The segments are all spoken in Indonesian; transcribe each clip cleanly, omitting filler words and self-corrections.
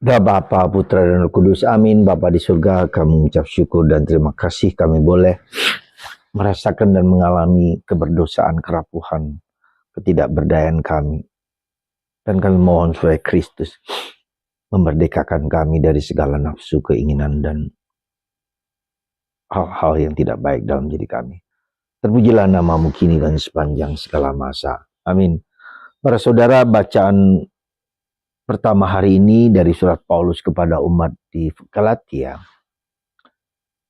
Da Bapa, Putra dan Roh Kudus, amin. Bapa di surga, kami mengucap syukur dan terima kasih kami boleh merasakan dan mengalami keberdosaan, kerapuhan, ketidakberdayaan kami. Dan kami mohon supaya Kristus memerdekakan kami dari segala nafsu, keinginan, dan hal-hal yang tidak baik dalam diri kami. Terpujilah namamu kini dan sepanjang segala masa. Amin. Para saudara, bacaan pertama hari ini dari surat Paulus kepada umat di Galatia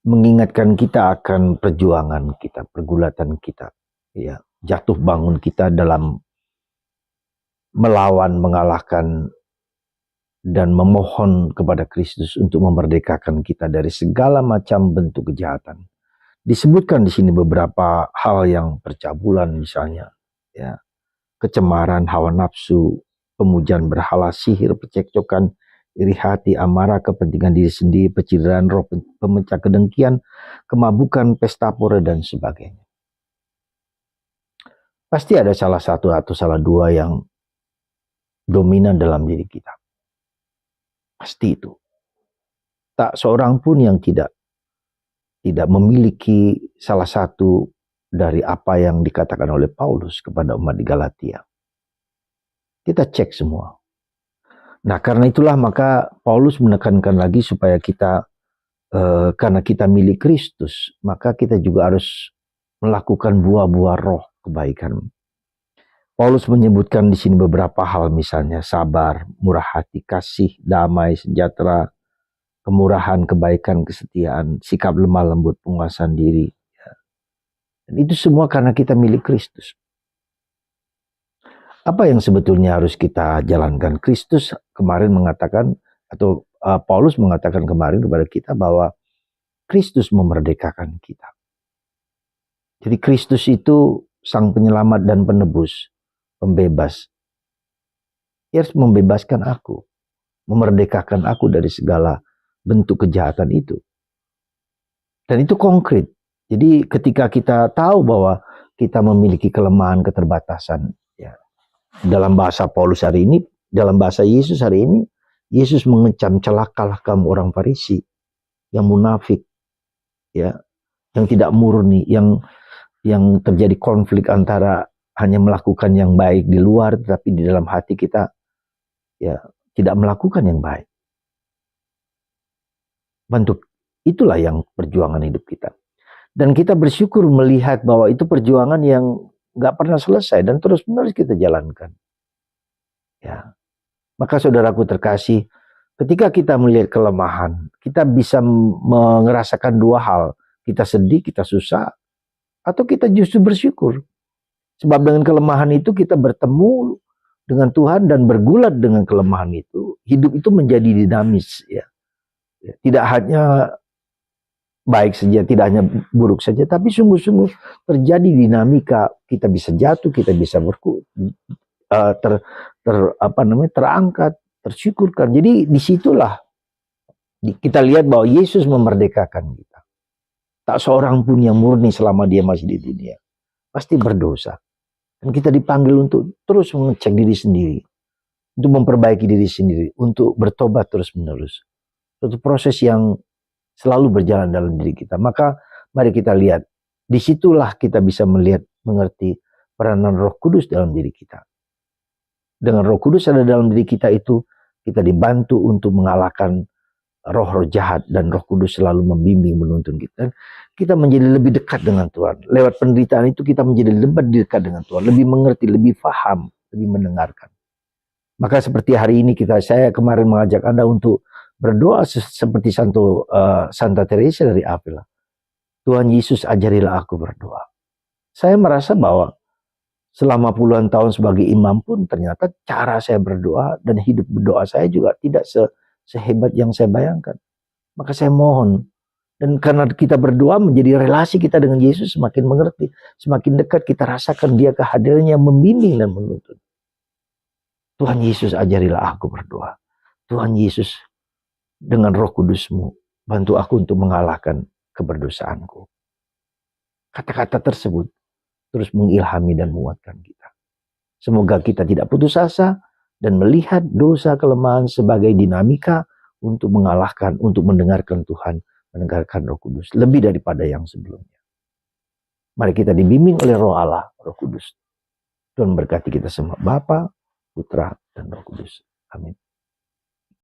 mengingatkan kita akan perjuangan kita, pergulatan kita, ya, jatuh bangun kita dalam melawan, mengalahkan dan memohon kepada Kristus untuk memerdekakan kita dari segala macam bentuk kejahatan. Disebutkan di sini beberapa hal yang percabulan misalnya, ya, kecemaran, hawa nafsu, pemujaan berhala, sihir, percekcokan, iri hati, amarah, kepentingan diri sendiri, pencitraan roh, pemecah kedengkian, kemabukan, pesta pora, dan sebagainya. Pasti ada salah satu atau salah dua yang dominan dalam diri kita. Pasti itu. Tak seorang pun yang tidak memiliki salah satu dari apa yang dikatakan oleh Paulus kepada umat di Galatia. Kita cek semua. Nah, karena itulah maka Paulus menekankan lagi supaya kita, karena kita milik Kristus, maka kita juga harus melakukan buah-buah roh kebaikan. Paulus menyebutkan di sini beberapa hal, misalnya sabar, murah hati, kasih, damai, sejahtera, kemurahan, kebaikan, kesetiaan, sikap lemah lembut, penguasaan diri. Dan itu semua karena kita milik Kristus. Apa yang sebetulnya harus kita jalankan? Kristus kemarin mengatakan, atau Paulus mengatakan kemarin kepada kita bahwa Kristus memerdekakan kita. Jadi Kristus itu sang penyelamat dan penebus, pembebas. Dia harus membebaskan aku, memerdekakan aku dari segala bentuk kejahatan itu. Dan itu konkret. Jadi ketika kita tahu bahwa kita memiliki kelemahan, keterbatasan, ya, dalam bahasa Paulus hari ini, dalam bahasa Yesus hari ini, Yesus mengecam, celakalah kamu orang Farisi yang munafik, ya, yang tidak murni, yang terjadi konflik antara hanya melakukan yang baik di luar, tetapi di dalam hati kita, ya, tidak melakukan yang baik. Bentuk itulah yang perjuangan hidup kita. Dan kita bersyukur melihat bahwa itu perjuangan yang gak pernah selesai dan terus-menerus kita jalankan. Ya. Maka saudaraku terkasih, ketika kita melihat kelemahan, kita bisa merasakan dua hal. Kita sedih, kita susah, atau kita justru bersyukur. Sebab dengan kelemahan itu kita bertemu dengan Tuhan dan bergulat dengan kelemahan itu. Hidup itu menjadi dinamis. Ya. Tidak hanya baik saja, tidak hanya buruk saja, tapi sungguh-sungguh terjadi dinamika. Kita bisa jatuh, kita bisa terangkat, tersyukurkan. Jadi disitulah kita lihat bahwa Yesus memerdekakan kita. Tak seorang pun yang murni selama dia masih di dunia, pasti berdosa. Dan kita dipanggil untuk terus mengecek diri sendiri, untuk memperbaiki diri sendiri, untuk bertobat terus menerus. Suatu proses yang selalu berjalan dalam diri kita. Maka mari kita lihat, disitulah kita bisa melihat, mengerti peranan Roh Kudus dalam diri kita. Dengan Roh Kudus ada dalam diri kita itu, kita dibantu untuk mengalahkan roh-roh jahat, dan Roh Kudus selalu membimbing, menuntun kita. Kita menjadi lebih dekat dengan Tuhan. Lewat penderitaan itu kita menjadi lebih dekat dengan Tuhan, lebih mengerti, lebih paham, lebih mendengarkan. Maka seperti hari ini saya kemarin mengajak Anda untuk berdoa seperti Santa Teresa dari Avila. Tuhan Yesus, ajarilah aku berdoa. Saya merasa bahwa selama puluhan tahun sebagai imam pun ternyata cara saya berdoa dan hidup berdoa saya juga tidak sehebat yang saya bayangkan. Maka saya mohon, dan karena kita berdoa menjadi relasi kita dengan Yesus semakin mengerti, semakin dekat kita rasakan dia kehadirannya membimbing dan menuntun. Tuhan Yesus, ajarilah aku berdoa. Tuhan Yesus, dengan Roh Kudus-Mu, bantu aku untuk mengalahkan keberdosaanku. Kata-kata tersebut terus mengilhami dan menguatkan kita. Semoga kita tidak putus asa, dan melihat dosa kelemahan sebagai dinamika untuk mengalahkan, untuk mendengarkan Tuhan, mendengarkan Roh Kudus lebih daripada yang sebelumnya. Mari kita dibimbing oleh Roh Allah, Roh Kudus. Tuhan berkati kita semua, Bapa, Putra, dan Roh Kudus. Amin.